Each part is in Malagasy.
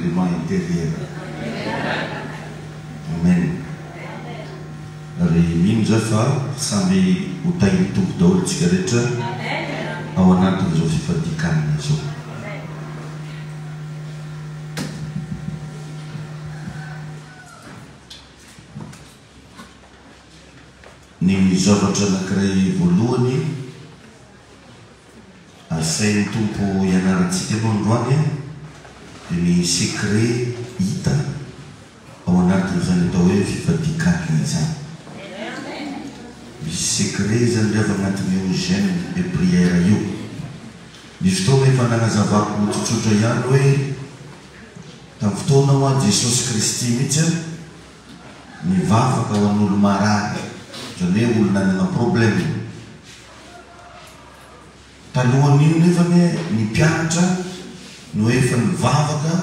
Prima intérieure. Amen. Ary mino fa samby hotainy tompo daholo tsika rehetra ao anatin'izao fifadikanana izao. Ny zavatra anankiray voalohany asain'ny tompo ianarantsika androany dia ny secret hita ao anatin'izany atao hoe fifadikanana izany. Misy secret zany avy agnatin'io jeûne et prière io. Misy fotoana efa nanazavako tsotsotra ihany hoe tamin'ny fotoana ho an'i Jesosy Kristy mihitsy nivavaka ho an'olo marary, zany hoe olona nanana problème. Talohan'io nefany nipianatra no efa nivavaka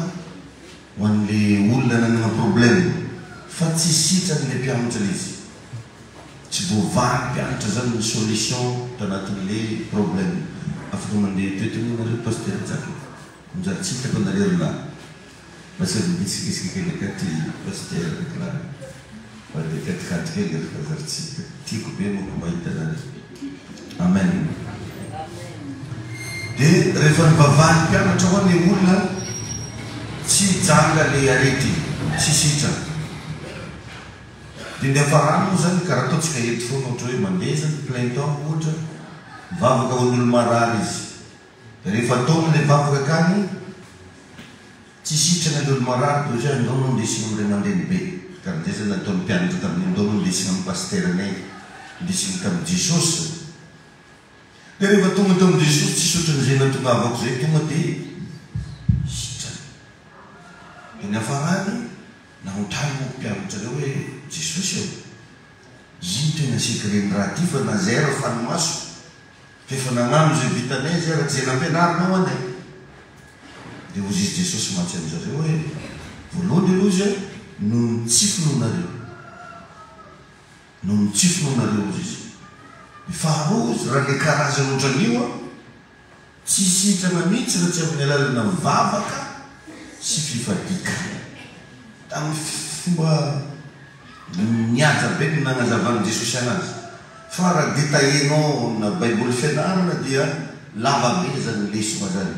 ho an'le olona nanana problème, fa tsy sitrany le mpianatra izy. Tsy voavary mpianatra zany ny solution tanatin'le problème. Afaka mandeha toetonareo pasteur Jacques mizaly tsy hitako anareo la basa mibisikisika kely akaty pasteur la mandeha katikaty kely fazaritsika tiako be moko mahita anareo. Amen. Dia rehefa nivavary mpianatra ho an'le olona tsy janga le arety, tsy sitrana. Dia ny hafarany moa zany karaha ataontsika eto foana ohatra hoe mandeha zany plein temps ohatra mivavaka ho an'olo marary izy. Dia rehefa ataon'le vavaka akany tsy sitrana le olo marary dia zay andao no ndesina amin'ilay mandeny be. Karaha zay zany nataon'ny mpianatra tamin'ny andao no ndesina amin'ny pasteur anay, ndesina tamin'ny Jesosy. Dia rehefa tonga tamin'ny Jesosy tsy sotran'izay natongavako zay tonga dia sitrana. Dia ny hafarany nahotrany moa mpianatra reo hoe Jesosy eo, ino tena secret ny raha ty fa na zay raha fanomaso fa efa nagnano zay vitanay zay raha tsy zay nampianarinao anay. Dia hozy izy Jesosy matsy amin'izareo hoe voalohany aloha izy no nitsifononareo, no nitsifononareo ozy izy. Faharoa izy raha le karazana ohatran'io tsy sitrana mihitsy raha tsy amin'ny alalana mivavaka sy fifadikana. Tamin'ny fomba nihaja be no nagnazavan'i Jesosy anazy. Fa raha détaillenao na baiboly fianarana dia lava be zany lesona zany.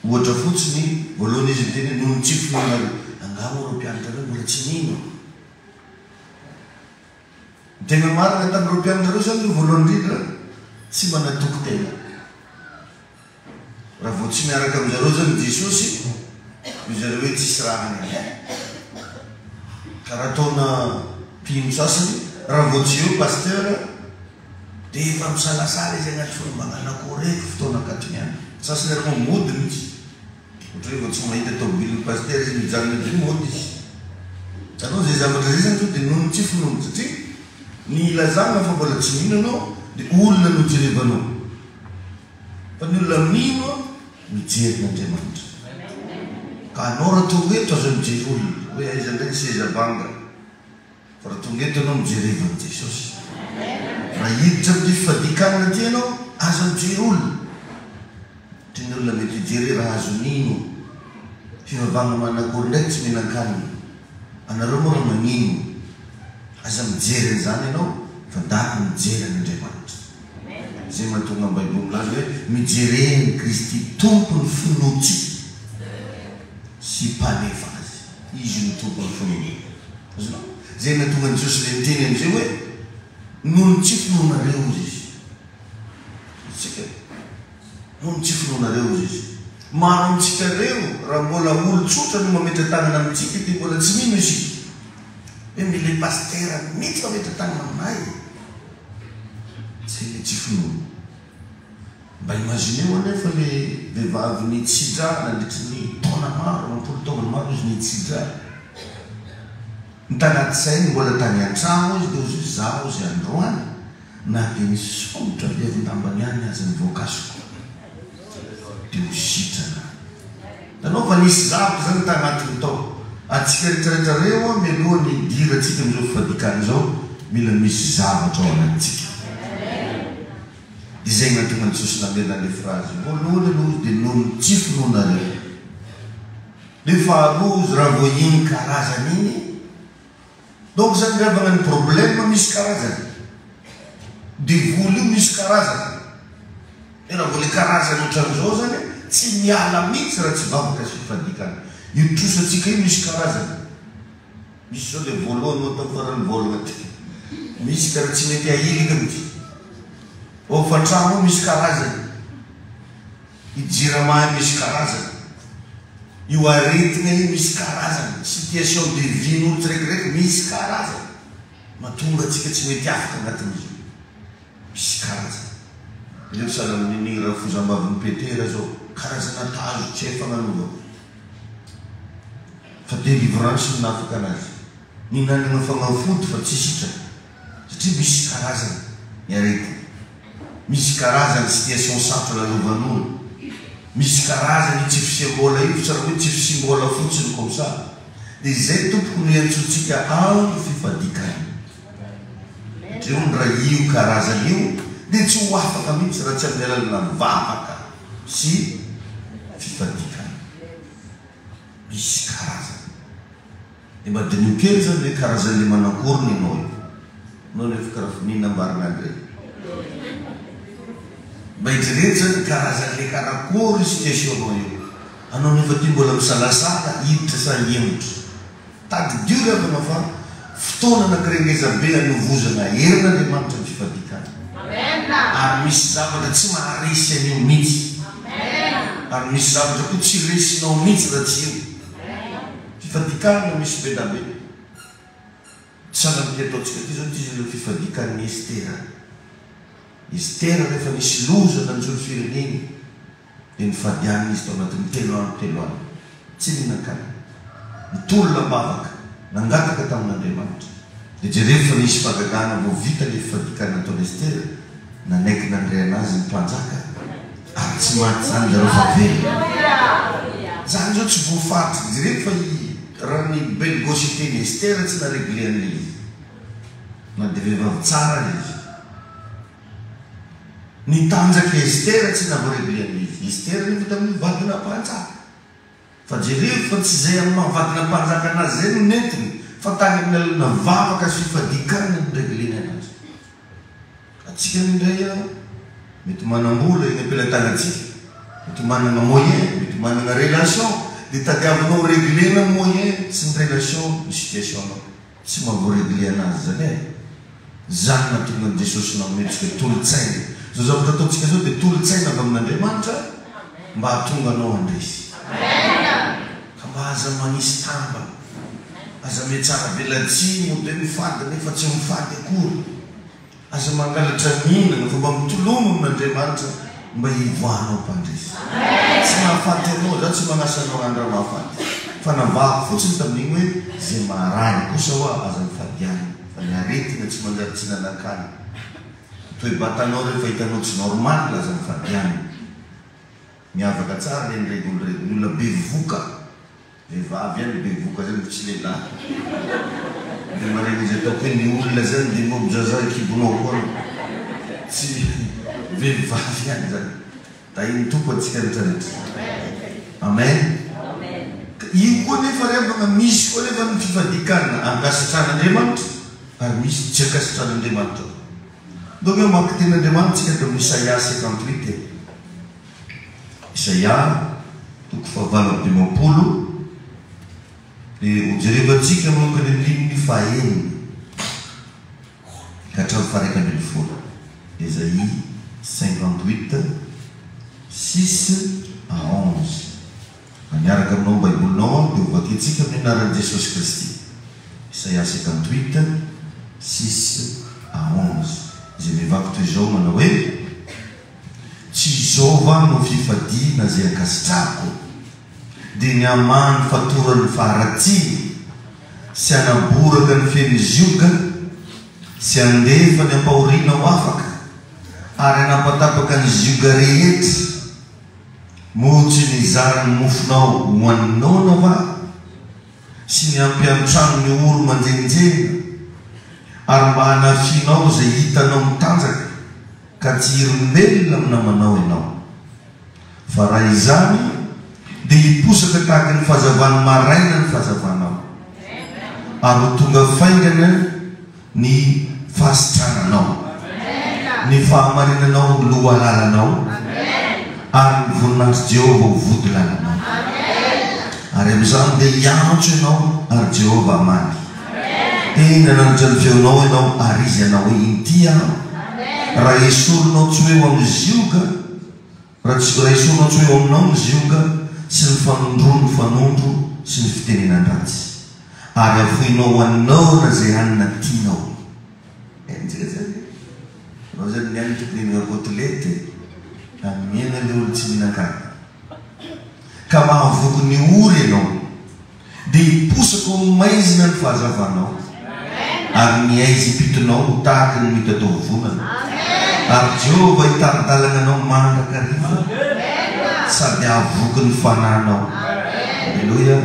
Ohatra fotsiny voalohany izy miteny no nitsifononareo. Angamo reo mpianatra reo mbola tsy nino. Tena marina tamin'ireo mpianatra reo zany voalohany indrindra tsy manatoko tena. Raha vao tsy miaraka amin'izareo zany Jesosy, izareo hoe tsisy raha any. Karaha ataona mpino sasany, raha vao tsy eo pasteur dia efa misalasala izy agnaty folombana anakoreky fotoana akatoniany. Sasany araka mody mihitsy. Ohatra hoe vao tsy mahita tomobilin'ny pasteur izy mijanona dia mody izy. Tanao zay zavatra zay zany dia noho ny tsy finono satria ny ilazana fa mbola tsy mino anao dia olona no jerevanao. Fa ny olona mino mijery n'Andriamanitra. Ka anao raha tonga eto azo mijery olona hoe aiza ndraiky seza banga, fa raha tonga eto anao mijerevan'i Jesosy. Raha hiditra amin'ny fifadikanana ty anao azo mijery olona. Ty ny olona mety hijery raha azo nino fivavahana manakory ndraiky tsy mihinan-kanina. Anareo moa raha magnino aza mijery an'izany ianao fa daka mijery an'Andriamanitra. Zay mahatonga amin'ny baiboly milaza hoe mijereny Kristy tompony finotsy sy mpanefa azy. Izy no tompony finotsy. Zay nahatonga ny Jesosy le miteny am'izay hoe noho ny tsy finonareo izy. Tsika noho ny tsy finonareo izy. Maro amintsika reo raha mbola olo tsotra no mametra tanana amintsika dia mbola tsy mino isika. Hoe mile pasteur mety mametra tanana aminay. Zay le tsy finoana. Mba imagineo anefa le vehivavy nitsidra nandritry ny taona maro, mampolo taona maro izy nitsidra. Ny tanaty sainy mbola tany an-trano izy dia ozy zaho izy androany na dia nisy somotra viavin-dambany ihany azy ny voankasoko dia ho sitrana. Tanao fa nisy zavatra zany tanatiny tao. Atsika rehetrarehetra reo mialoha ny dira atsika amin'izao fifadikana izao mila misy zavatra ao anatintsika. Dia zay nahatonga ny Jesosy namena le phrase voalohany aloha dia noho ny tsy finonareo. le faharoa raha vo iny karazany iny donc zany ravagna ny problème misy karazany de voly io misy karazany e raha vo le karazany ohatran'izao zany tsy miala mihitsy raha tsy vavaka sy fifadikana io trosatsika io misy karazany misy zao le voalohany atao farany volagna ty misy karaha tsy mety ahilika mity o fa trano misy karazany ijirama misy karazany io aretina io misy karazany situation de vie n'olo tsiraikireky misy karazany matonga atsika tsy mety afaka agnatin'izy misy karazany ileo sahala amin'iny raha fozambaviny petera zao karazana tazo tsy hay fagnanovako fa délivrance minafaka anazy ninanana fagnafody fa tsy sitraka satria misy karazany ny aretina misy karazany situation sarotra lalovan'olo misy karazany tsy fisembola io fa tsara hoe tsy fisembola fotsiny comme ça dia zay tompoko no iantsotsika andro fifadikany satria ony raha io karazany io dia tsy ho afaka mihitsy raha tsy amin'ny alalana vavaka sy fifadikany misy karazany dia madinio kely zany hoe karazan'le manakorony ianao io anao nefa karaha fininambarina andrey maitrerery zany karazan'le karakory situationao io anao nefa ty mbola misalasala hiditra sa hiemotra tadidio le avana fa fotoana anakirengezabe anovozana herin'Andriamanitra ny fifadikana ary misy zavatra tsy maharesy an'io mihitsy ary misy zavatra koa tsy resinao mihitsy raha tsy io fifadikana misy be da be sanamity ataotsika ty zao ty zany fifadikan'ny Estera Estera rehefa nisy loza nanjony fireneny dia nifadianina izy tao anatin'ny 3 andro tsy mihinan-kany nitolona bavaka nangataka tamin'Andriamanitra dia jerefa nisy fagagana vo vita le fifadikana ataon'ny Estera nanaiky nandray anazy ny mpanjaka ary tsy maty zany zareo favely zany zao tsy voafaty jerefa raha ny belgosité-ny Estera tsy naregle an'le izy na dia vehivavy tsara izy nitanjaka Estera tsy navoaregle an'izy Estera nefa tamin'ny vadina mpanjaka fa jerefa tsy zay amin'ny mahavadina mpanjaka anazy zay no nentiny fa tany amin'ny alalana vavaka sy fifadikana ny regleny anazy atsika mindray mety manambola eny ampelatanatsika mety manana moyen mety manana relation dia tadiavinao reglena moyen sy ny relation ny situationao tsy mahavoaregle anazy zany zany natonga ny Jesosy naometsika tolotsaina zao zavatra ataontsika zao dia tolotsaina avy amin'Andriamanitra mba hahatonga anao andresy ka mba aza manisy tamba aza metsara belatsimo dia mifady nefa tsy mifady akory aza mangalatra mihinana fa mba mitolomo amin'Andriamanitra mba hivoahanao mpandresy tsy mahafaty anao za tsy manasanao andra mahafaty fa navako fotsiny tamin'igny hoe zay maharany kosa hoa aza mifadiany fa ny aretina tsy manjary tsy nanan-kany toe batanao rehefa hitanao tsy normal laza mifadiany miavaka tsara le nyrego ny olona be voka vehivavy any be voka zany tsy lehilahy dia maregny izy ataoko hoe ny olona zany dia mbo mizaza kibonao koa tsy vehivavy any zany da iny tompo atsika rehetrarehetra amen io koa nefa revana misy koa nefa ny fifadikana ankasitran'Andriamanitra ary misy tsy ankasitran'Andriamanitra donc eo manko ten'Andriamanitra tsika teo Isaia 58 Isaia toko fahavalo dimampolo dia hojerevantsika mankany amin'ny fahaenina ka hatramin'ny faraika ambin'ny folo Isaia 58 6 à 11 miaraka aminao baibolinao dia hovakintsika amin'ny anaran'i Jesosy Kristy Isaia 58 6 à 11 zay mivako toy izao manao hoe tsy izova no fifadiana zay ankasitrako dia ny amany fatorany faharatsiny sy anaboraka ny fenizioka sy andefa ny ampahoriana ho afaka ary anapatapaka ny zioga rehetra motsy ny zarany mofonao ho aninao na va sy ny ampiantrano ny oro manjenjena ary mba hanafinao zay hitanao mitanjaka ka tsy irombelona amin'ny namanao ianao fa raha izany dia hiposaka tahaka ny fahazavany maraina ny fahazavanao ary ho tonga faingana ny fahasitrananao ny fahamarinanao loha lalanao ary ny voninahitry Jehova ho vody lalanao ary amin'izany dia hiantso ianao ary Jehova amaly tena nanitra ny feonao ianao ary izy ianao hoe inty aho raha esorinao tsy hoe eo amin'ny zioga raha esorinao tsy hoe eo aminao ny zioga sy ny fanondro ny fanondro sy ny fitenenan-dratsy ary afoinao anaona zay hanina tianao enjeka zany anao zany niany tokoninana kotelety amiena le olo tsy mihinan-kany ka mahavoky ny ory ianao dia hiposaka maizina ny fahazavanao ary miaizy pitonao tahaka ny mitatao vonana ary Jehova hitaridalana anao mandrakariva sady ahavoky ny fananao alleluia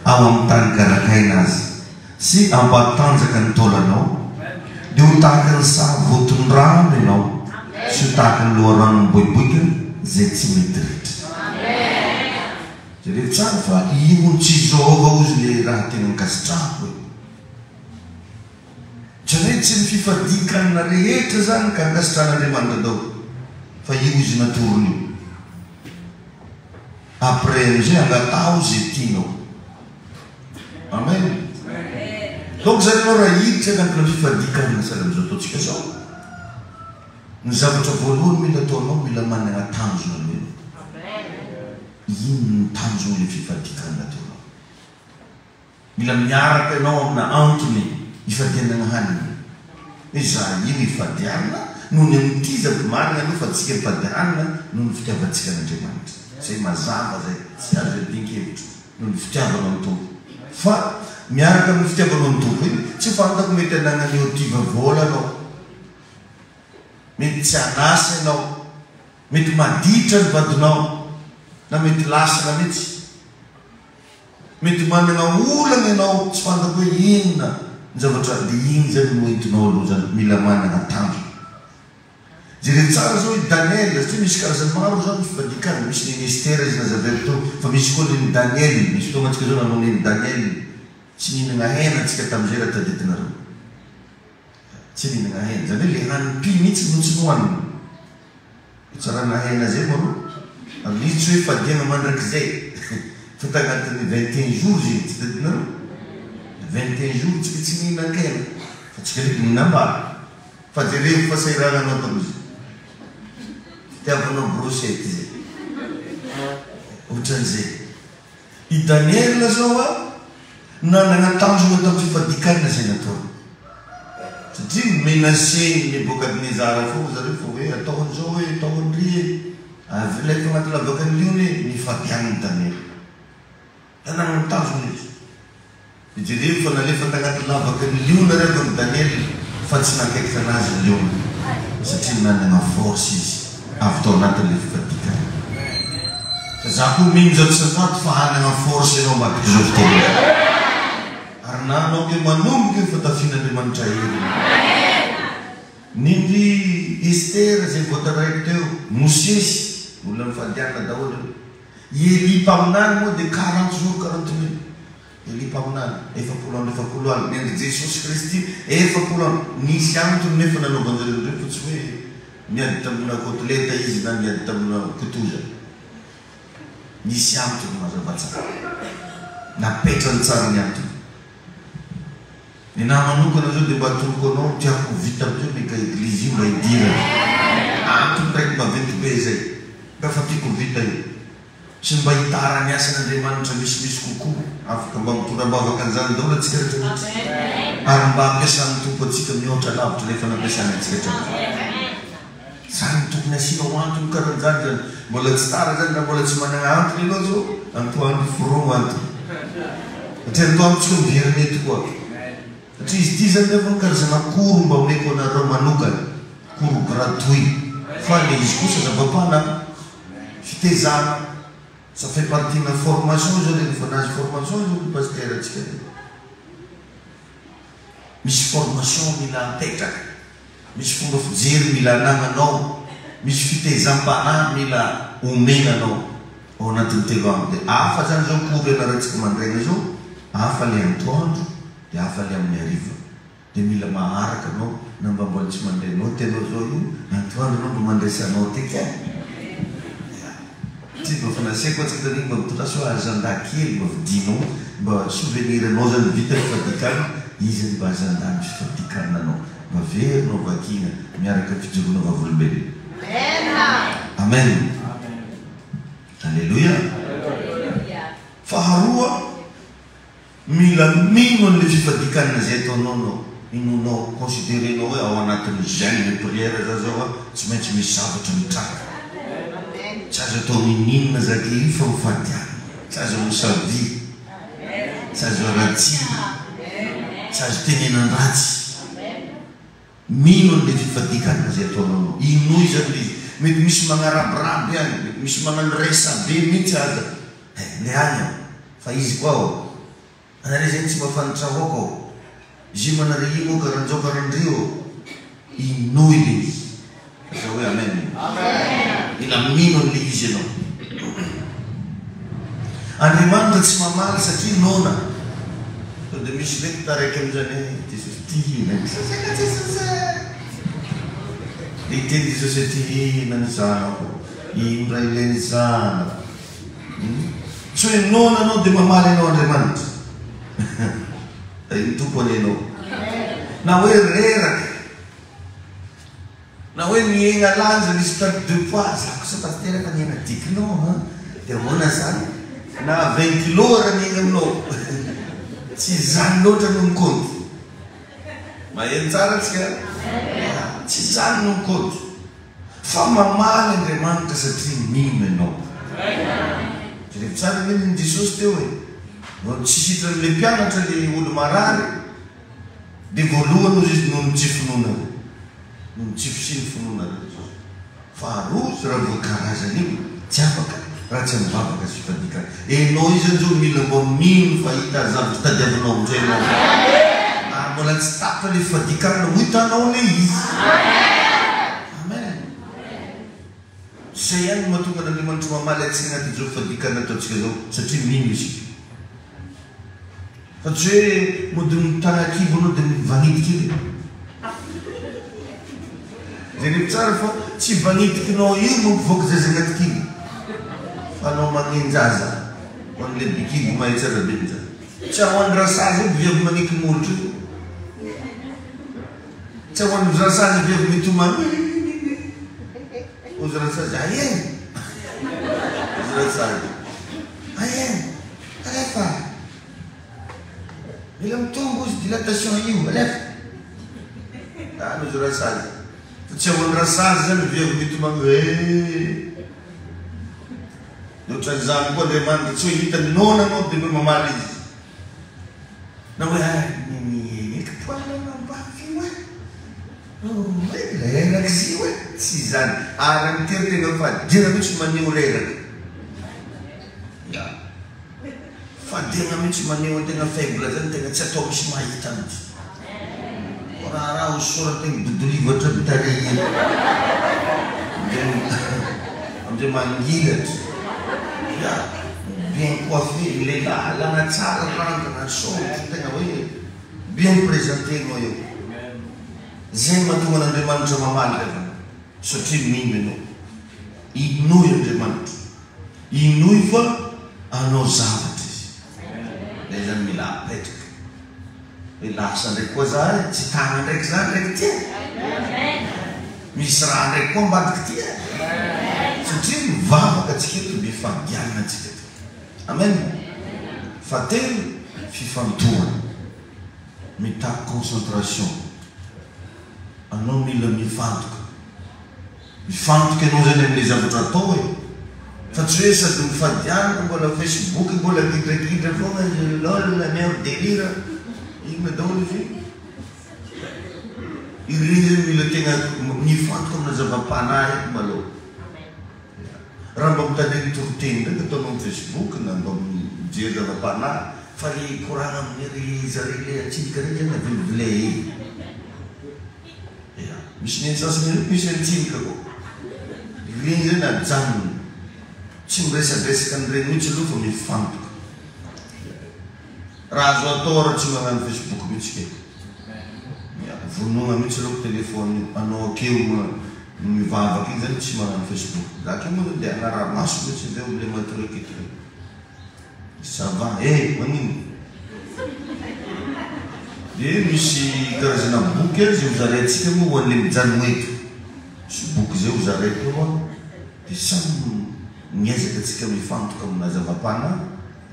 ao amin'ny tany garakaina azy sy ampatanjaka ny taulanao dia ho tahaka ny sahavotondrano ianao sy ho tahaka ny loharano miboiboika zay tsy mety rehetra zay rehefa tsara fa io tsy Jehova ozy le raha tena mikasitrahako tsy hoe tsy ny fifadikanana rehetra zany ka nkasitrahan'Andriamanitra dao fa io izy natorony io après amizay angatao zay tianao amen donc zany anao raha hiditra anatina fifadikanana sady amizao ataontsika zao ny zavatra voalohany mila ataonao mila manana tanjona aloha ino ny tanjona le fifadikanana ataonao mila miaraka ianao amina antony ifadianana hanina hoe za ino ifadianana noho ny amity zava-marina aloha fa tsika ifadianana noho ny fitiavantsika n'Andriamanitra zay mazava zay tsy azo adin-kevitra noho ny fitiavana amin'ny tompo fa miaraka amin'ny fitiavana amin'ny tompo iny tsy fantako mety ananany otiva vola anao mety tsy anasa ianao mety maditra ny vadinao na mety lasana mihitsy mety manana olana ianao tsy fantako hoe inona ny zavatra dia iny zany no entinao aloha zany mila manana tanjo zay tsara zao i Daniel satria misy karazany maro zany fifadikana misy ny Estera izy nazavely to fa misy koa ny Daniel misy tonga antsika zao nanao ny Daniel tsy nihinana hena antsika tamin'izay raha taditinareo tsy nihinana hena zany hoe le hanim-pi mihitsy no tsy nohanina tsarana hena zay maro misy tsy hoe fadiana mandrakizay fa tagnatin'ny 21 jours zay tsy tadinareo 21 jours tsika tsy mihinan-kena fa tsika reky mihinam-bary fa zay rehefa fasairananao tamin'izy fitiavanao brochette zay ohatran'izay i Daniel zao a nanana tanjona tamin'ny fifadikanana zay natao satria menacé Nebukadnezara foana zareo fa hoe ataon'izao hoe ataon'ry avylaifa agnaty lavakany liony nifadianany Daniel nanana tanjona izy ijerevo fa nalefa tagnaty lavakany liona rehefa ny Daniel fa tsy nakaiky anazy ny liona satria nanana force izy avy tao anatin'le fifadikana fa za koa mino zao tsy zato fa hanana force ianao mbaky zao fotoana ary nanao ke manomboka ny fatafian'Andriamanitra hery nindry Estera zay voataraiky teo Mosesy olona mifadiana daholo Eli mpaminany moa dia 40 jours 40 nuits Eli mpaminany 100 alina nendry Jesosy Kristy 100 alina nisy antony nefa nanaovanjareo reo fa tsy hoe miady tamina koteleta izy na miady tamina kitoza nisy antony mazavatsara napetrany tsara ny antony ny namanokana zao dia mba atoroko anao tiako vita amizao meka eglizy io mba hidira antony raiky maventy be zay ka fa tiako vita io sy mba hitara ny asan'Andriamanitra misimisy kokoa afaka mba mitondra-bavaka an'izany daholo atsika rehetra ary mba ampiasan'ny tompo atsika mihoatra lavitra rehefa nampiasana atsika rehetra zany tokony asianao antony karan'izany zany mbola tsy tara zany raha mbola tsy manana antony ianao zao antoandro foron antony satria antoandro tsy miverimety koa satria izy ty zany nefa karazana koro mba omeko anareo manokana koro gratuit fa le izy kosa zava-pana fitezana ça fait partie de la formation zao le fanazy formation zao ny pasteur atsika misy formation mila apetraka misy fomba fijery mila anagnanao misy fitezam-panahy mila omenanao ao anatin'ny telo amby dia hafa zany zao kory anarantsika mandraigna zao hafa le antoandro dia hafa le amin'ny hariva dia mila maharaka anao na mba mbola tsy mandrainao tenao zao io antoandro anao mba mandraisanao teky tsy mba fanasiako atsika tany mba mitondraso azanda kely mba vidinao mba souvenir anao zany vita ny fadikana izy mba azanda ny fifadikananao mba verinao vakina miaraka fijoroana vavolombelona amen alleluia faharoa mila mino an'le fifadikanana zay ataonao inonao considérenao hoe ao anatin'ny jeune prière za zao a tsy maintsy misy zavatra mitraka tsy azo atao mininona zake io fa mifadiana tsy azo misavy tsy azo aratsy tsy azo tenenan-dratsy mino an'le fifadikanana zay ataonao inoy zany izy mety misy magnarabraby any mety misy magnano resa be mihitsy aza le any fa izy koa ao anare zany tsy mafanitra avao kao izy manare ino karanjao karandrio inoy le izy asa hoe amen ila mino an'le izy anao Andriamanitra tsy mamaly satria nona sao dia misy lety taraiky amin'izany Jesosy tihina sasaka Jesosy dia iteny Jesosy tihina ny zanako ino ray ilainy zanako tsy hoe nona anao dia mamaly anao Andriamanitra iny tompony anao na hoe reraka na hoe miaigna lanja misy perte de poids zako sa pasteraka miaigna dikinao dia hoana zany na 20 kilo raha miaigna aminao tsy zany loatra no mikonto maheno tsara tsika tsy zany no mikonto fa mamaly Andriamanitra satria mino ianao rehefa tsara ny Jesosy teo hoe tsy sitrany le mpianatra le olo marary dia voalohany ozy izy noho ny tsy finoana noho ny tsy fisiny finoana faharoa raha voakarazana io tsy afaka raha tsy mivavaka sy fifadikana enao izy an'izao mila mba mino fa hita zavatra tadiavinao amin'izay anao ary mbola tsy tapitra le fifadikana ho hitanao le izy amen zay ihany mahatonga n'Andriamanitra mamaly antsika anaty zao fifadikana ataontsika zao satria mino izy fa tsy hoe mody mitana kibo anao dia mivanitikely zay rehefa tsara fa tsy vanitikinao io mampivoaka zay zay anaty kibo fa anao magnenjaza ho an'le bikibo mahay tsara be nza tsy ahoan'ny rasazy io viavy maniky molotro io tsy ahoan'ny rasazy viavy mitomany ozy rasazy aien ozy rasazy aien alefa mila mitombo izy dilatation io alefa any ozy rasazy fa tsy ahoan'ny rasazy zany viavy mitomany ohatrany zany koa Andriamanitra tsy hoe hitany nona anao dia hoe mamaly izy na hoe eky poalana ambavy io reraka izy io tsy zany ary amitery tena fadina mihitsy maneho reraka fadina mihitsy maneho tena faible zany tena tsy atao misy mahita mihitsy raha hosorategna dodolivatra bitare iny amizay mangilatra bien coiffé lehilahy lana tsara rangana sotro tegna hoe bien présenté anao eo zay mahatonga n'Andriamanitra mamaly rehefa satria mino ianao inoy Andriamanitra inoy fa anao zavatra izy lay zany mila apetraka hoe lasa ndraiky koa za tsy tana ndraiky za ndraiky tia misy raha ndraiky koa ambadiky tia satria mivavaka atsika eto mifambianina atsika eto amen fatelo fifantohana mitaky concentration anao mila mifantoka ianao zany amin'le zavatra atao e fa tsy hoe sady mifadianana mbola Facebook mbola gidrakidra foana lol la mer délire igna daholo izy ireny zany mila tegna mifantoka amina zava-panahy eky maloha raha mba mitandreny toroteny ndraiky ataonao amin'ny Facebook na mba mijery zava-panahy fa le koragna amin'ny zare le atsindika reny zany navilivile misy neny sasany misy antsinika koa ireny zany ajanony tsy miresadresaka an'ireny mihitsy aloha fa mifantoka. Raha azo atao raha tsy magnano Facebook mihitsy ke. Vonona mihitsy aloha telefony anao akeo mivavaka iny zany tsy magnano Facebook. Zaka moa dia anaraha maso mihitsy zay le matroeky. Ça va, magnino? Dia misy karazana boky zay hozarentsika moa ho an'le mijanona eto. Misy boky zay hozareto eo dia samy miezaka atsika mifantoka amina zava-pana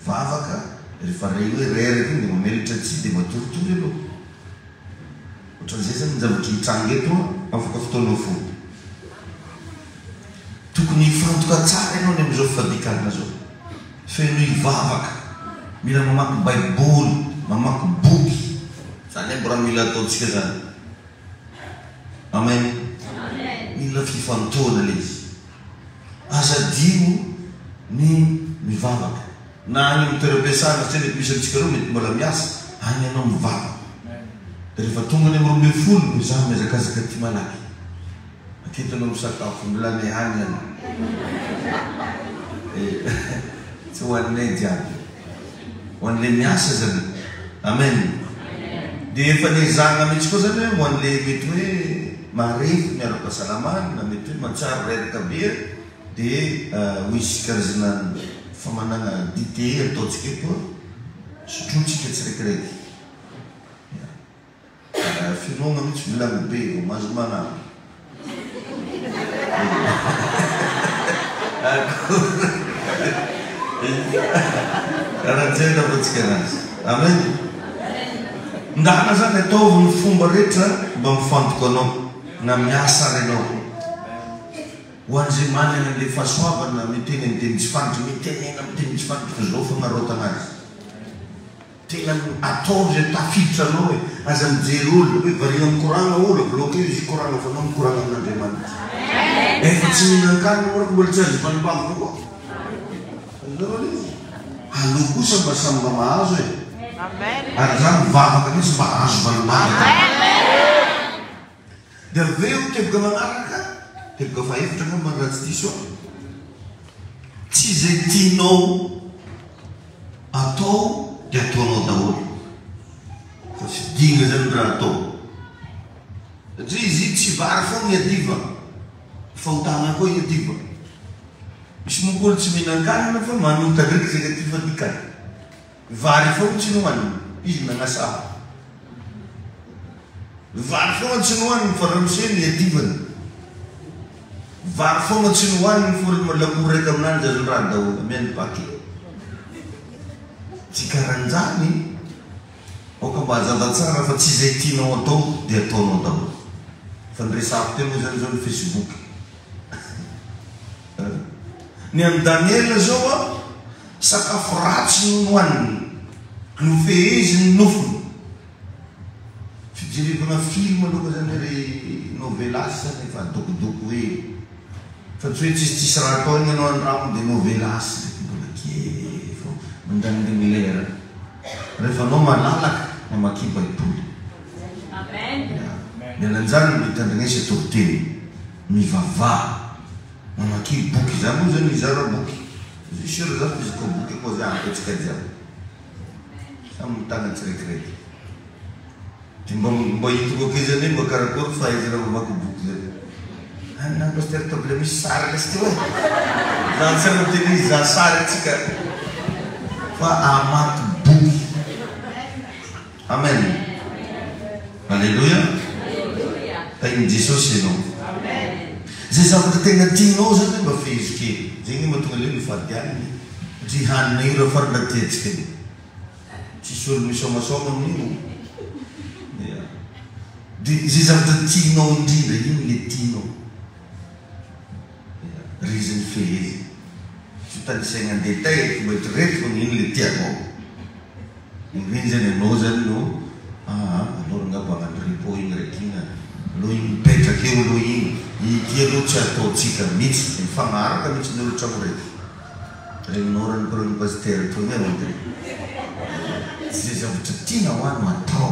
vavaka rehefa reraka iny dia mamelatra tsy dia matoritory aloha. Ohatran'izay zany ny zavatra hitranga eto afaka fotoana fo. Tokony hifantoka tsara ianao ny amin'izao fifadikana zao. Feno hivavaka, mila mamaky baiboly, mamaky boky. Zany mbola mila ataontsika zany. Amen. Mila fifantoana le izy. Azadio ny mivavaka. Na any amin'ny toeram-piasana satria mety misy antsika reo mety mbola miasa, any ianao mivavaka. Rehefa tonga ny amin'ny 12 za miazakazaka ty malaky. Aketanao misakafo milane hany ianao. Tsy ho an'ilay jiaby. Ho an'ilay miasa zany. Amen. Dia efa nezahana mihitsy koa zany ho an'ilay mety hoe marefo miara-pahasalamana na mety hoe matsaro reraka be dia ho isy karazana famanana dité ataontsika koa sotrotsika tsiraikiraiky. Finoana mihitsy milagno be mahazo manana. Karaha zay ataontsika anazy. Amen. Ndahana zany ataovy ny fomba rehetra mba mifantoka anao na miasa renao. Ho an'izay manana an'ilay fahasoavana miteny ny teny tsy fantatra, mitenena miteny tsy fantatra zao fanarotana azy. Tena ataovy zay tafiditra anao hoe aza mijery olona hoe variana mikoragna olo bloqué izy koragna fa anao mikoragna amin'Andriamanitra. Efa tsy mihinan-kanina ora mbola tsy azo vanibavaka koa. Aloha kosa mba samy mba mahazo e. Ary zany mivavaka mihitsy mba azo vanibavaka. Dia aveo teboka manaraka, teboka faefitra nga manratsy diso. Tsy zay tianao atao dia ataonao daholo. Fa tsy digna zany raha atao. Satria izy tsy vary foana iadiva. Fahotana koa iadiva. Misy moko olo tsy mihinan-kanina fa manota ndraiky zay ty fadikana. Vary foana tsy nohaniny, izy nagnasaha. Vary foana tsy nohaniny fa ramoseny iadivany. Vary foana tsy nohaniny fa lamour raika aminanjy azo raha daholo miany paky. Tsy karanjany oka mba hazava tsara fa tsy zay tianao atao dia ataonao daholo. Fa niresako teo moa zany zao ny Facebook. Ny amin'ny Daniel zao sakafo ratsy no nohaniny, nofehy izy ny nofony. Fijerevana film aloha zany ry novelasy zany efa dokodoko hoe fa tsy hoe tsisitsisy raha atao iny anao andramo dia novelasy mbola kefo mandranindriny lera. Rehefa anao malalaka mamaky baiboly. Mialanjany mitandrinesa toriteny mivavaha mamaky boky zany moa zany mizara boky. Sura zany misy koa boky koa zany apetraka jiaby. Samy mitana tsiraikiraiky. Dia mba hitako akizany mba karakory fahaizana mamaky boky zany. Ana pasteur tobla misy sary lesika hoe. Zany tsy raha teny izy za sary atsika. Fa amaky boky. Amen. Alléluia. Tain'i Jesosy ianao. Zay zavatra tena tianao zany mba fehizikely. Zay ny mahatonga le mifadianiny. Satria hanina io raha farina tiatsika. Tsisy olo misomasoma amin'io. Dia zay zavatra tianao indrindra iny le tianao. Riziny fehezy. Tsy tanisaina ny détail fomba rehetra fa iny le tianao. Iny zany anao zany no alora ngamba hagnano repos iny raiky iny. Aloha iny mipetraka eo aloha iny. Ity aloha tsy ataontsika mihitsy. Mifagnaraka mihitsy ny olo trano raiky. Regninao rano ny pasteur toy ny anao. Zay zavatra tiana ho any atao.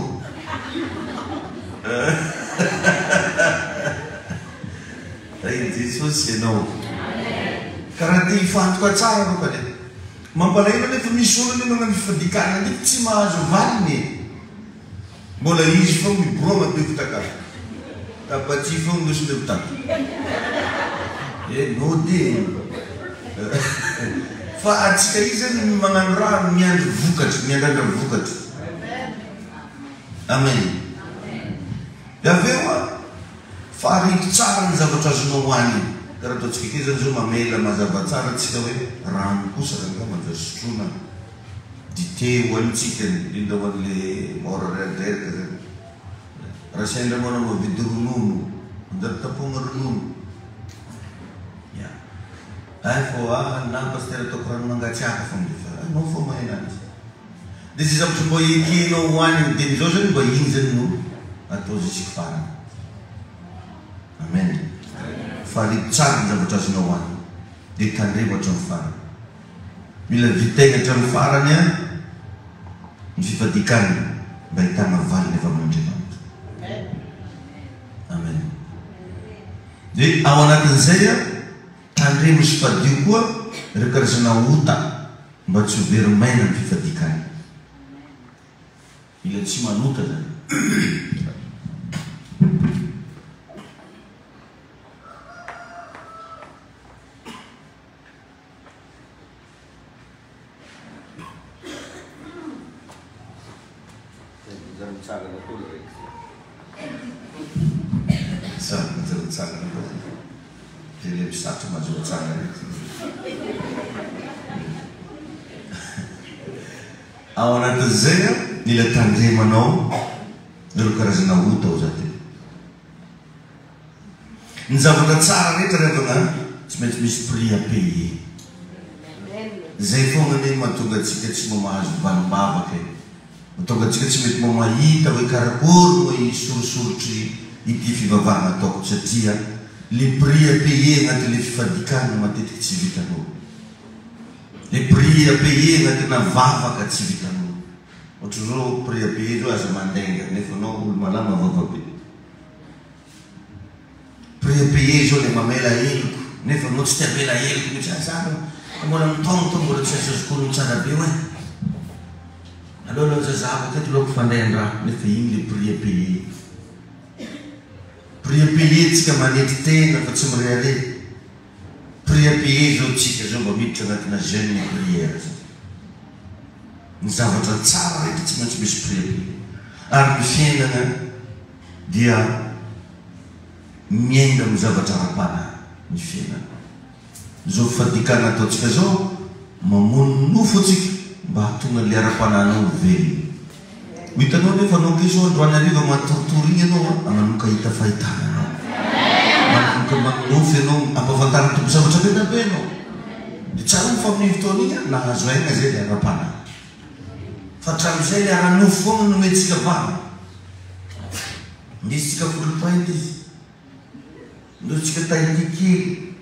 Tain'i Jesosy ianao. karaha te hifantoka tsara ro kale mampalahelo nefa misy olona magnano fifadikana ndraiky tsy mahazo valiny mbola izy fô miboroma be fotakazo tapaty fô ndosonde fotaka nody fa atsika izy zany magnano raha miandro vokatra miandrandra vokatra amen dia aveo a fahariky tsara ny zavatra azonao hoaniny karaha ataontsika ke zany zao mamela mazava tsara tsika hoe rano kosa raha maza sotrona dite hoanitsika indrindra hoan'le mora reraka zany raha sendra mana mavidy ronono manjary tapogna ronono ay fô na pasteur ataoko rano mangatsiaka fô ndefa anao fô mahay anazy dia zay zavatra mba ekenao hoaniny dia zao zany mba igny zany no atao zisika farany amen fahariky tsara ny zavatra azonao hoaniny dia tandremo hatramy farany mila vitegna hatramy farany a ny fifadikany mba hitana valiny avy amin'Andriamanitra amen dia ao anatin'izay a tandremo sy fadio koa ireo karazana ota mba tsy ho very maina ny fifadikany mila tsy manota zany ao anatin'izay a mila tandremanao ireo karazana ota ao zate ny zavatra tsara rehetra revana tsy maintsy misy prix à payer zay fogna ne mahatonga atsika tsy mamahazo valimbavaka mahatonga atsika tsy mety mamahita hoe karakory hoe sorosorotry ity fivavahana ataoko satria le prix à payer agnatin'le fifadikana matetiky tsy vitanao le prix à payer agnatina vavaka tsy vitanao ohatra zao prix à payer zao aza mandenga nefa anao olo malama vavabe prix à payer zao le mamela heliko nefa anao tsy tiamela heliko mihitsy azano mbola mitaogno to mbola tsy azazokolo tsara be hoe aloha zazako teto loko fanday andraha nefa igny le prix à payer prix à payer tsika manety tena fa tsy mirehare prix à payer zao tsika zao mba miditra agnatina jeune prière zany ny zavatra tsara rehetra tsy maintsy misy prix à payer ary ny fiainana dia miainga amin'ny zavatra ara-panahy ny fiainana zao fifadikana ataontsika zao mamono nofo atsika mba hatonga le ara-panahinao velona ho hitanao nefa anao ke zao androany ariva matoritory igny anao amanoka hita fahitana anao manoka manofy anao ampafantarana tombo zavatra bena be anao dia tsara ny famin'ny fotoana igny nahazo aina zay le ara-panahy fa hatram'izay le ara-nofo foagna nomentsika vana indisitsika folopainty izy ndositsika tahitikely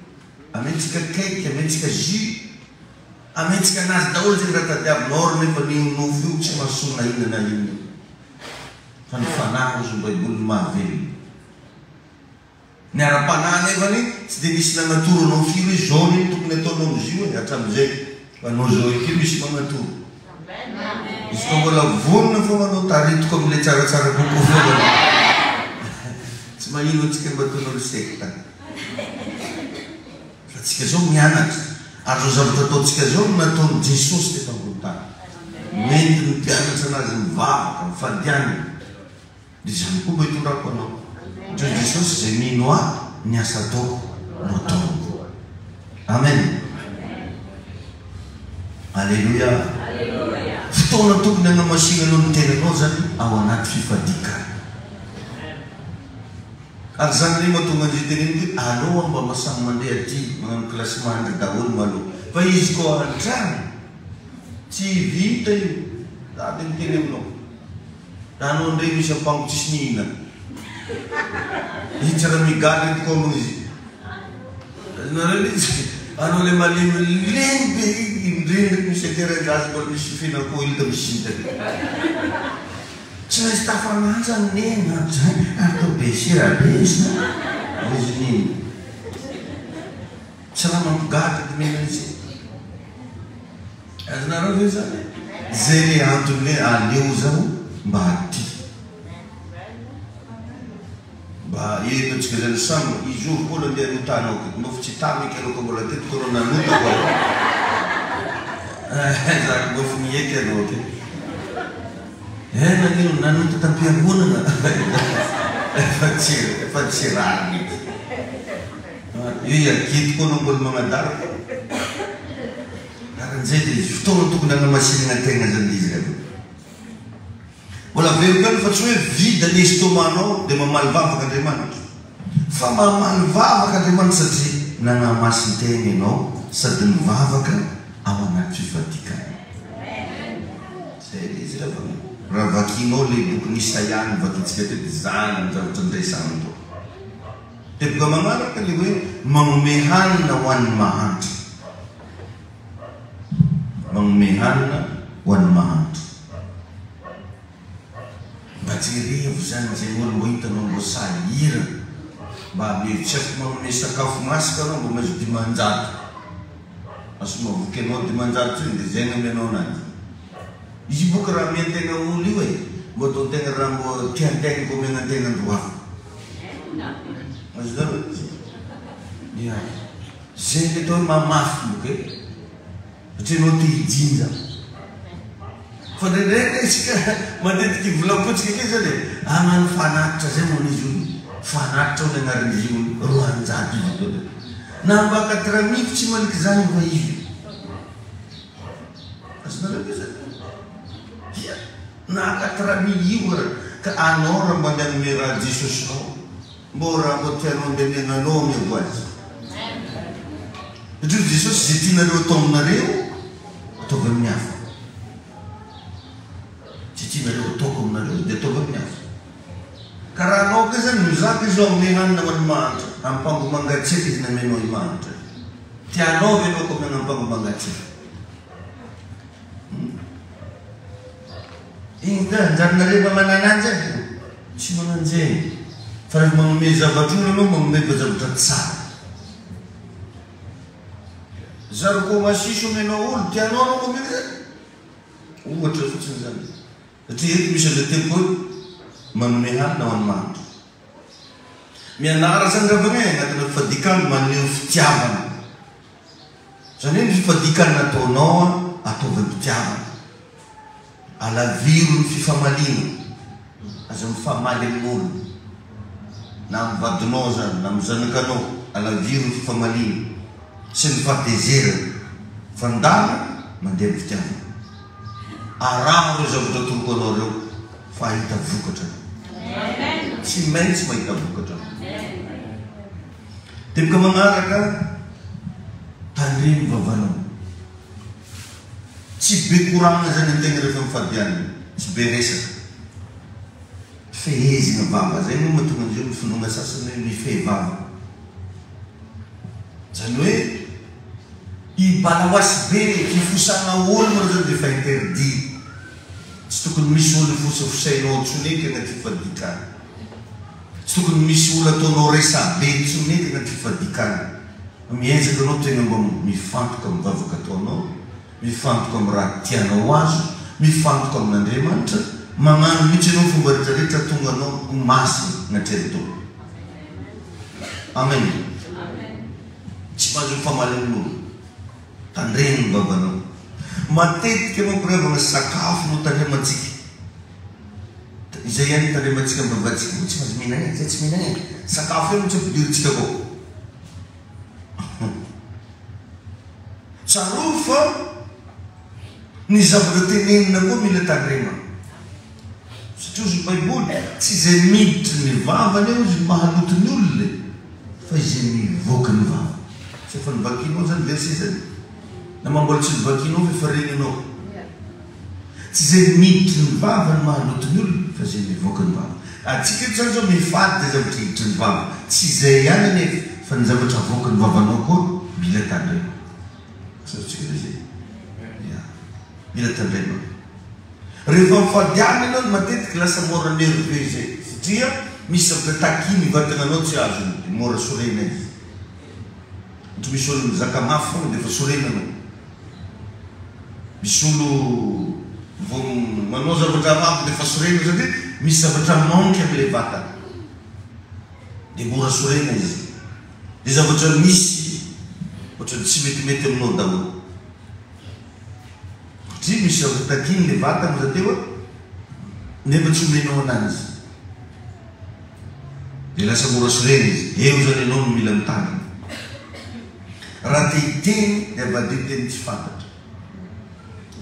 amentsika cake amentsika jus amentsika anazy daholo zay raha tadiavinao nefa n'igny nofo io tsy mahasona ina na ino fa ny fanahy izy mba ibolony mahavelona ny ara-panahy nefany tsy dia misy nagnatoro anao firy hoe zao ny tokony ataonao amizio e hatram'izay fa anao zao eky misy magnatoro izy fa mbola vonona fo manao taritoko am'le tsaratsara koko foana tsy mahino atsika mba ataonao secte fa tsika zao mianatra ary zao zavatra ataontsika zao nataony jesosy tefa ambony-tany mety ny mpianatra anazy mivavaka mifadiany dia zany koa mba hitondrako anao ndra jesosy zay mino ahy ny asa ataoko no ataoko amen alleluia fotoana tokony anamasina anao ny tenanao zany ao anaty fifadikana ary zany re mahatonga an'izay teneny hoe aloha mba masamy mandeha aty magnano klassemandry daholo maloha fa izy koa antrano tsy vita io da teny teny aminao da anao ndray misy ampango tsisy nihina izy tsara migaly ty koa amina izy anao le malemy leny be indrindra misy ateragasy mbola misy fianako ilika misy sintaka tsy maintsy tafananja nena atao be sirabe izy niny tsy raha mampigataka mena izy azonareo ve zany zay le antony le aleo zao mba aty mba etotsika zany samy izory koa landeha anotanao mofo tsy tamika anao ka mbola tetiko anao nanota koa zaka mofo nieky anao ty nanino nanota tampiangonana efa tsy raha mety io iakitiko anao mbola magnadaraka karan'izay dia izy fotoana tokony anamasinana tegna zany izy rehefa mbola verokany fa tsy hoe vida ny estomanao dia mamaly vavaka Andriamanitra fa mamaly vavaka Andriamanitra satria nanamasin-tegna ianao sady mivavaka ao anaty fifadikana zay izy raha vakinao le boky Nisaiany vakitsika tety zany ny zavatra ndraisany to teboka manaraka le hoe magnome hanina ho an'ny mahantra magnome hanina ho an'ny mahantra mba jerevo zany zay olo mbo hitanao mbo sahira mba mevitsy afo magnome sakafo masika anao mbo maizo dimanjato aso mavoky anao dimanjato iny dia zay gnamenao anazy izy boky raha miantegna olo io e mbo ataotegna raha mbo tiantegna mbo megnantegna androava azonareo ia zay le atao hoe mamafy boka e satria anao te hijinja fa ndraindraiky isika matetiky volapotsika ke zany agnano fanatitra zay moa izy olo fanatitra olo agnarin'izy olo roanjato izy to na mba 4 tsy maliky zany va izy azonareo ke zany ia na 4 io ka anao raha mba andanome raha Jesosy nao mbo raha mbo tianao andemenanao miabo azy satria Jesosy zay tianareo atao aminareo ataovy amin'ny hafa tsy tianareo ataoko aminareo dia ataovy amin'ny hafa ka raha anao ka zany mizaka izy ao amin'ny hanina ho an'ny mahantra ampango mangatsiaka izy namenao i mahantra tianao ve anao ko amin'ny ampango mangatsiaka igny da anjarinareo mba manananjy any tsy mananjeny fa raha magnome zavatra olo anao magnome fa zavatra tsara zaroko masiso omenao olo tianao anao momeny zany ohatra fotsiny zany satria eto misy an'le tempo hoe manome hanina ho an'ny mahantra mianara zany ravana e agnatina fifadikana maneho fitiavana zany hoe ny fifadikana nataonao ataovy mpitiavana alaviro ny fifamaliana aza mifamaly amin'olo na mivadinao zany na mizanakanao alaviro ny fifamaliana sy ny fahatezerana fandana mandeha mifitiavana araha reo zavatra toroko anao reo fa ahita vokatra tsy maintsy mahita vokatra teboka magnaraka tandremy vavanao tsy be koragna zany antegna rehefa mifadianina tsy be resaka fehezina vava zay no mahatonga an'izao mifinonga sasany hoe mifehy vava zany hoe ibalaoasy be fifosana olona zany dia efa interdit tsy tokony misy olo fosafosainao tsoneky agnaty fifadikana tsy tokony misy olo ataonao resabe tsoneky agnaty fifadikana mienzaka anao tegna mba mifantoka amin'ny vavaka ataonao mifantoka amin'ny raha tianao azo mifantoka amin'Andriamanitra magnano mihitsy anao fomba rehetrarehetra tonga anao masina natreritolo amen tsy mahazo mifamaly amin'olo tandreny ny vavanao matetika anao korevana sakafo no tandremantsika izay ihany tandremantsika mivavatsika tsy mahazo mihinana zay tsy mihinana sakafo io tsy ampidiritsika avao tsaroo fa ny zavatra tenenina koa mila tandremana satria ozy baiboly tsy izay miditry ny vavany eo izy mahalotony olona fa izay mivoaka ny vava tsy efa nivakinao zany verset zany na mambola tsy nivakinao fa efa reninao tsy izay miditry ny vava ny mahalotony olona fa izay mivoaka ny vava atsika io zany zao mifady dia zavatra hiditry ny vava tsy izay ihany anefa fa ny zavatra avoaka ny vavanao koa mila tandremana satsika zay mila tandremana rehefa mifadiana anao matetika lasa mora nerveux zay satria misy zavatra takiny vatana anao tsy azo mora sorena izy misy olo mizaka mafy fogna dia efa sorenanao. Misy olo vao manao zavatra mafy dia efa sorenana satria misy zavatra manky amin'ilay vatana dia mora sorena izy. Dia zavatra misy ohatrany tsy metimety aminao daholo. Satria misy zavatra takiny ilay vatana zateo nefa tsy omenao ananjy. Dia lasa mora sorena izy. Eo zany ianao no mila mitandrina. Raha te hiteny dia avadio teny tsy fantatra.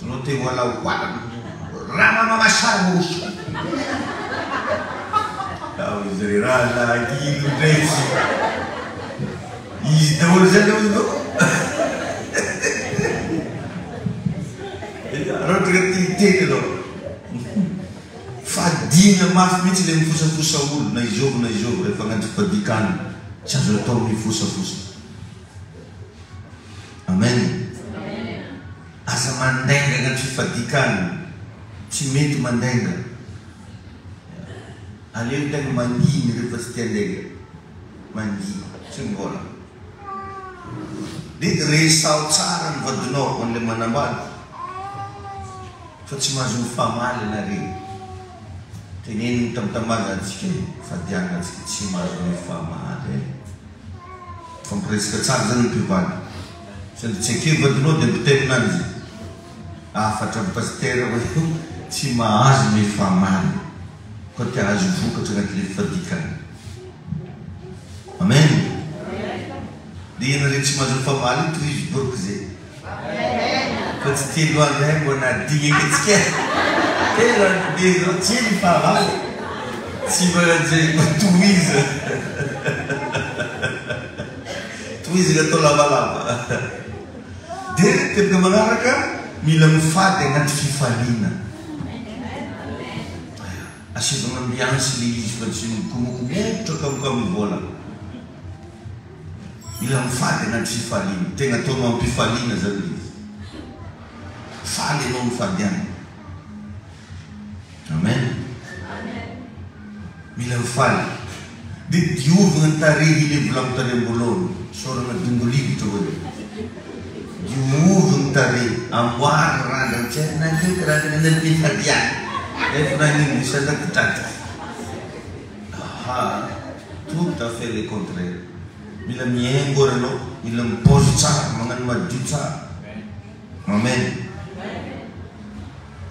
Anao te hoalahoala raha mamamasary oso. Izy re raha nahilo ndresy. Izy daholo zany eo ianao. Raha ohatra ka te hiteny anao. Fadina mafy mihitsy ilay mifosafosa olo na izôvo rehefa agnaty fadikana tsy azo atao mifosafosa. Amen. Aza mandainga agnaty fifadikana tsy mety mandainga. Aleo tegna manginy rehefa tsy tia andainga. Manginy tsy mbola. Dia resao tsara ny vadinao ho an'ilay manambady fa tsy mahazo mifamaly anareo. Teneniny tamtamaza antsika fadiana antsika tsy mahazo mifamaly. Fampiresaka tsara zany ny mpivady. Sady tsy akeo vadinao dia miteminanzy afatra pastera hoe tsy mahazo mifamaly koa tia azo vokatra agnatin'ilay fifadikana. Amen. Dia ianareo tsy mahazo mifamaly toy izy boroko zay. Fa tsy telo andro hay mbo nadigny antsika. Telo andro dia zao tsy mifamaly. Tsy manajay tohiza. Tohiza atao lavalava. Dia tepika manaraka mila mifady agnaty fifaliana. Asivana ambiansy le izy fa tsy mikomokomotra kamokamivola. Mila mifady agnaty fifaliana. Tegna ataonao ampifaliana zany izy. Faly anao mifadiana. Amen. Mila mifaly. Dia diovina ny tarehy ilay volamo tany amboloany. Sorana dongolivitra hoe. Diovina ny tarehy. Amboary randa tsy nandiky raha nandiky mifadiana. Efa nanino isan'akitaty. Tout à fait le contraire. Mila miaingo anao, mila mipaozy tsara, magnano madio tsara. Amen.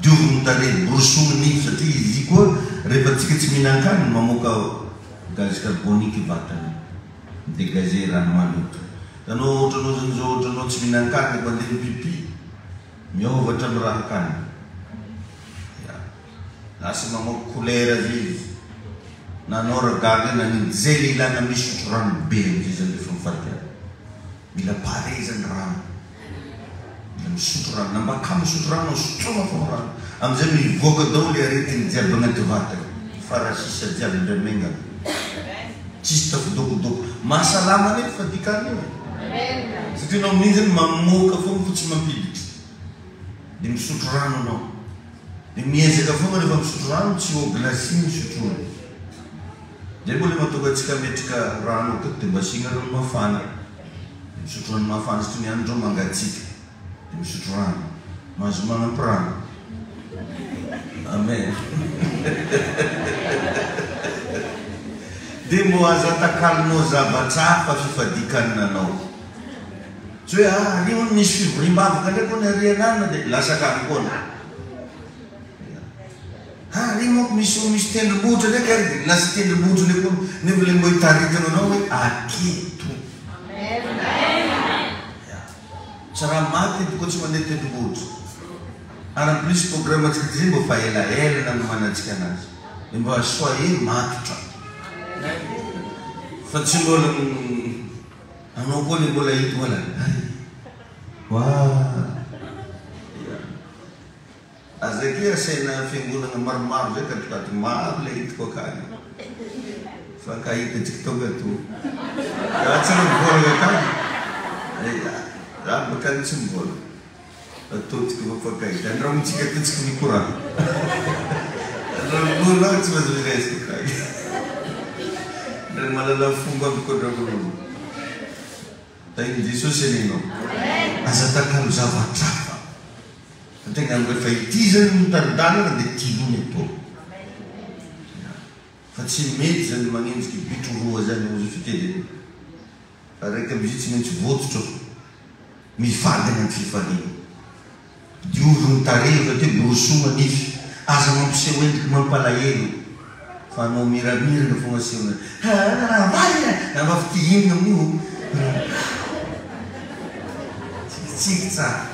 Diovina ny tarehy, borosona nify satria izy koa rehefa tsika tsy mihinan-kanina mamoaka gaz carbonique vatana. Dégager rano maloto. Tanao ohatranao zany zao ohatranao tsy mihinan-kanina efa andeha pipi. Miovatra amin'ny raha kanina. Lasa mamoaka kolera izy. Nanao ragaga naniny zay le ilana misotro rano be izy alefa mifadiana. Mila pare zany rano. Mila misotro rano. Nambaka misotro rano sotroma fô rano. Amizay mivoaka daholo le aretiny jiaby agnaty vatana. Farasisa jiaby ndramengana. Tsisy tafidokodoko. Mahasalama ane fadikana io. Satria anao amin'iny zany mamoaka foana fa tsy mampiditra. Dia misotro rano anao. Dia miezaka foana rehefa misotro rano tsy ho glace misotroana. Dia mbola mahatonga antsika metrika rano aketo dia mba asiana rano mafana. Dia misotro rano mafana satria ny andro mangatsika. Dia misotro rano. Mahazo manampy rano. Amen. Dia mbo azo atakalinao zavatra hafa fifadikananao. Tsy hoe rio misy fivoriam-bavaka ndraiky hono arianana dia lasa kankona. Rio manko misy tendrombohitra ndraiky ary dia lasa tendrombohitra ndraiky hono nefa le mbo hitaritana anao hoe aketo. Tsy raha maty koa tsy mandeha tendrombohitra. Ary en plus programme atsika ty zay mbo fa elaela nanomanatsika anazy. Dia mbo asoa hely matotra. Fa tsy mbola anao koa le mbola hita mbola. Azaki asaina fiangonana maromaro zay katikaty maro le hitako akany. Fa kahita TikTok ato. Tsy mivola akany. Raha bakany tsy mivola. Ataontsika mampakahita. Andramontsika ataontsika mikorana. Andramonao tsy mahazo miresaka akany. Malala fomba mikondra voalohany. tain'i Jesosy anenao aza takalo zavatrafa tegna rehefa ity zany mitandalana dia tilony atao fa tsy mety zany magnenjiky bitro roa zany ozy fiteny raika am'izy tsy maintsy vototra mivadana ny fifaliana dioviny tarehy te borosona nify aza mampiseho endriky mampalahelo fa anao miramirana fogna asehona valina nambafitihinina amin'io tsikitsiky tsara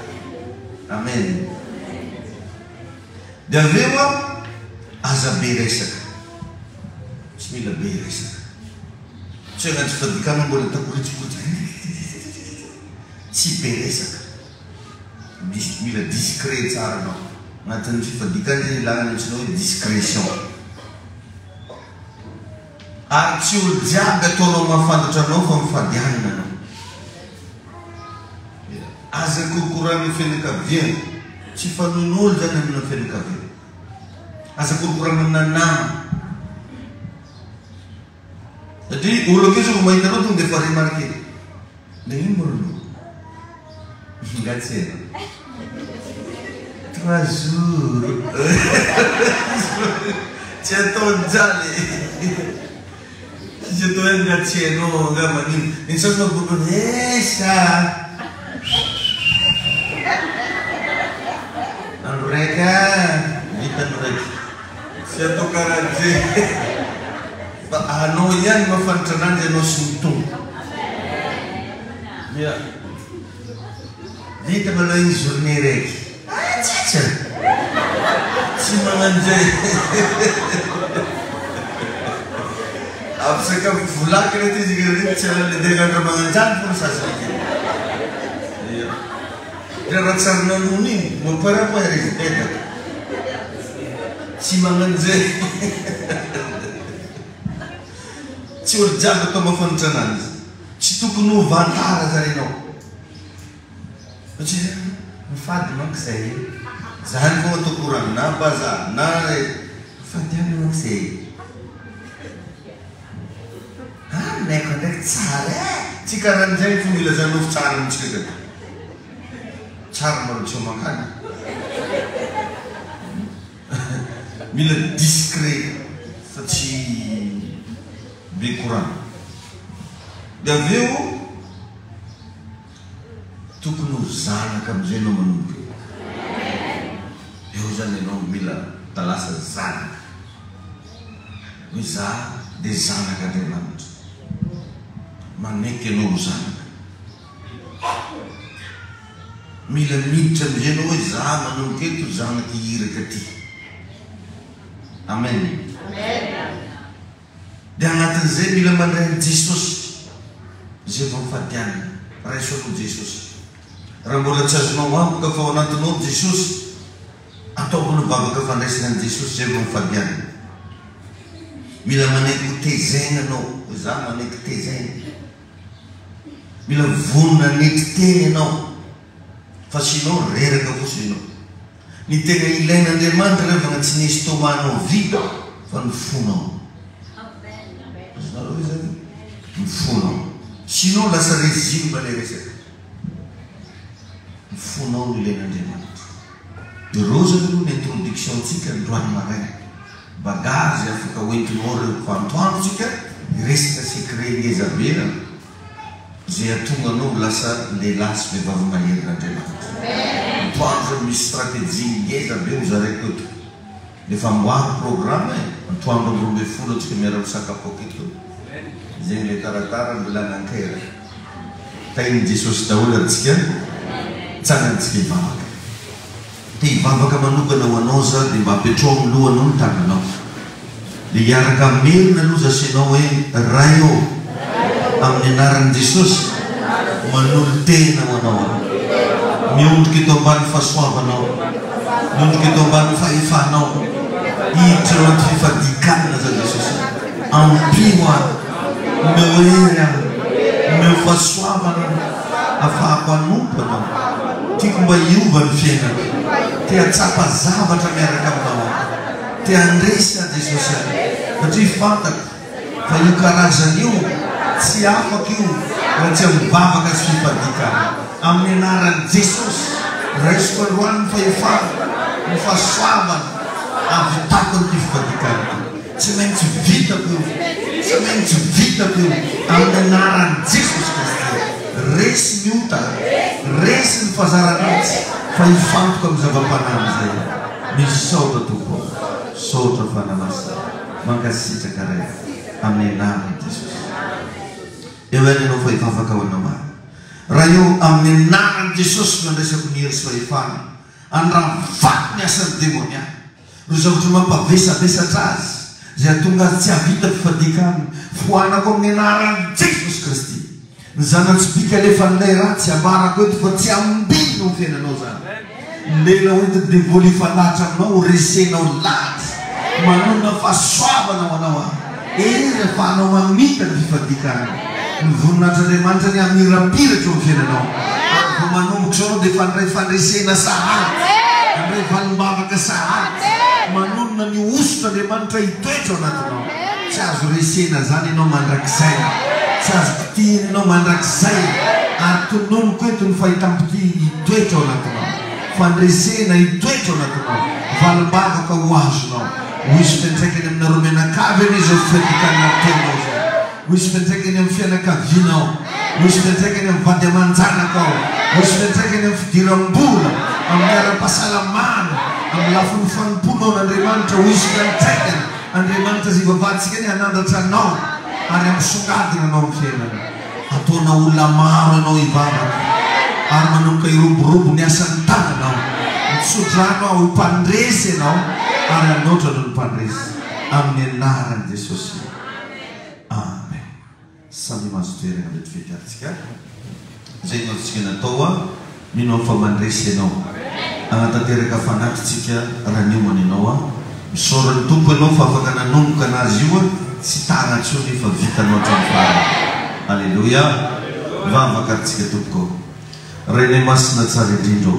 amen dia aveo a aza be resaka tsy mila be resaka tsy hoe anaty fadikana mbola takoritsikoty tsy be resaka mila discret tsara anao agnatin'ny fifadikana zany ilagna antsinao hoe discrétion ary tsy olo jiaby ataonao mahafantatra anao fa mifadianina anao aza korokorana fianakaviana tsy fanoin'olo zany amina fianakaviana aza korokorana amina nama satria olo akeo zao mahita anao tonga defa remarke le ino morolo ngatsena 3 jours tsy ataony jaly tsy atao hoe ngatsianao nga manino iny sasy mabobono esa andro raika vita andro raiky tsy atao karaha zay fa anao ihany mafantatra ananjy anao sy mitombo ia vita maloha iny journée raiky tsitsa tsy magnano zay afsaka volaky rety izy rety tsy aledegandra magnanjany fo sasany dia raha tsary nanony iny mamparapoara izy bedaka tsy magnano zay tsy olo jiaby atao mafantatra ananjy tsy tokony ho vantara zany ianao satria mifady manko zay zany fogna tokorany na bazaha na fadiana manko zay naiko ndraiky tsara tsy karan'izay fo mila zanofo tsara mitsika tsara maro tsy homakany mila discret fa tsy be korana dia aveo tokony ho zanaka amizay anao manomboka eo zany ianao mila talasa zanaka hoe za dia zanaka Andriamanitra maneky anao ho zanaka mila miditra amizay anao hoe za manomboka eto zanaka iraka ty amen dia agnatin'izay mila mandray ny Jesosy zay vao mifadianana raisoanao Jesosy raha mbola tsy azonao amboka fa ao anatinao Jesosy ataovano babaka fandraisana an' Jesosy zay vao mifadianana mila maneky ho tezaina anao za maneky tezaina mila vonona nety teny ianao fa sinao reraka fosi ianao ny tegna ilain'Andriamanitra rehefa na tsy nisy tomanao vita fa ny fonao azonareo zany ny fonao sinao lasa résime le resaka ny fonao no ilain'Andriamanitra dia reo zany aloha ny introduction tsika androany maraina bagage afaka hoentinao reo fantoandrotsika resaka secret ngezabena zay atonga anao lasa lehilahy sy vehivavy maherin'Andriamanitra antoandro misy stratégie ngezabe ho zareko eto defa mboary programme antoandro 12 atsika miara-misakafo aketo zay le taratara mbola nankera tainy Jesosy daholo atsika tsanantsika hivavaka te hivavaka manokana ho anao za dia mba apetrao amin'ny lohanao ny tananao dia hiaraka merina aloha zasinao hoe raio amin'ny anaran'i Jesosy manolo tena ho anao miondrika eto ambany fahasoavanao miondrika eto ambany fahefanao hiditra anaty fifadikanana za Jesosy ampimo meu hery meu fahasoavana afahako anompo anao tiako mba hiova ny fiainana te hatsapa zavatra miaraka aminao te handresy a Jesosy satria fantako fa io karazana io tsy afaka io raha tsy mivavaka sy fifadikana amin'ny anaran'i Jesosy. Raisiko androany ny fahefana, ny fahasoavana avitako ny fifadikana. Tsy maintsy vitako eo, tsy maintsy vitako eo amin'ny anaran'i Jesosy Kristy. Resy ny ota, resy ny fahazaran'atsy fa hifantoka amin'ny zava-panamy zay. Misy saotra tompo, saotra fanamasa, mankasitraka ray amin'ny anaran'i Jesosy. Eo ihany ianao fahefafaka ao anao. Raha eo amin'ny anaran'i Jesosy mandraisako ny hery sy fahefana, andravaky ny asan'ny demonia. Ro zavatra mampavesabesatra azy zay atonga azy tsy havita fifadikana, foanako amin'ny anaran'i Jesosy Kristy. Ny zanatsy alefa nilay ratsy ambarako eto fa tsy ambino ny fiainanao zany. Lela hoentiny devoly fanahitra aminao, resenao latsy, manona fahasoavana ho anao. Rehefa anao mamita ny fifadikana. Ny voninahitran'Andriamanitra ny amirapiratra ny fiainanao. Vao manombotra anao dia fandray fandresena sahaty, andray valim-bavaka sahaty, manonona ny osotran'Andriamanitra hitoetra ao anatinao. Tsy azo resena zany ianao mandrakizay, tsy azo kitihina ianao mandrakizay, ary tonomoko eto ny fahitam-pity hitoetra ao anatinao, fandresena hitoetra ao anatinao, valim-bavaka ho azonao. Misy fiantraikany amina romenakavy izy fifadikana tenao zay. Misy fiantraikany amin'ny fianakavianao, misy fiantraikany amin'ny vady aman-janakao, misy fiantraikany amin'ny fidiram-bola, amin'ny ara-pahasalamana, amin'ny lafiny fanomponao n'Andriamanitra. Misy fiantraikany Andriamanitra zay vavahaditsika ny hanandratra anao aryamisongadina anao amin'ny fiainana. Ataonao olona maro ianao hivavaka ary manomboka hiroborobo ny asan'ny tananao. Mitsodrano ho mpandresy ianao ary anoatra no mpandresy amin'ny anaran'i Jesosy. Amen. Samy mahazo toerana mety fikatsika. Zay no atsika natao mino fa mandresy ianao. Anatanteraka fanatritsika raha niomana ianao. Misaorany tompo ianao fa afaka nanomboka anazy io tsy tagnatsyo nefa vitanao hatramin'ny farany. Alleluia. Vavaka tsika tompoko. Reny masina tsara indrindra.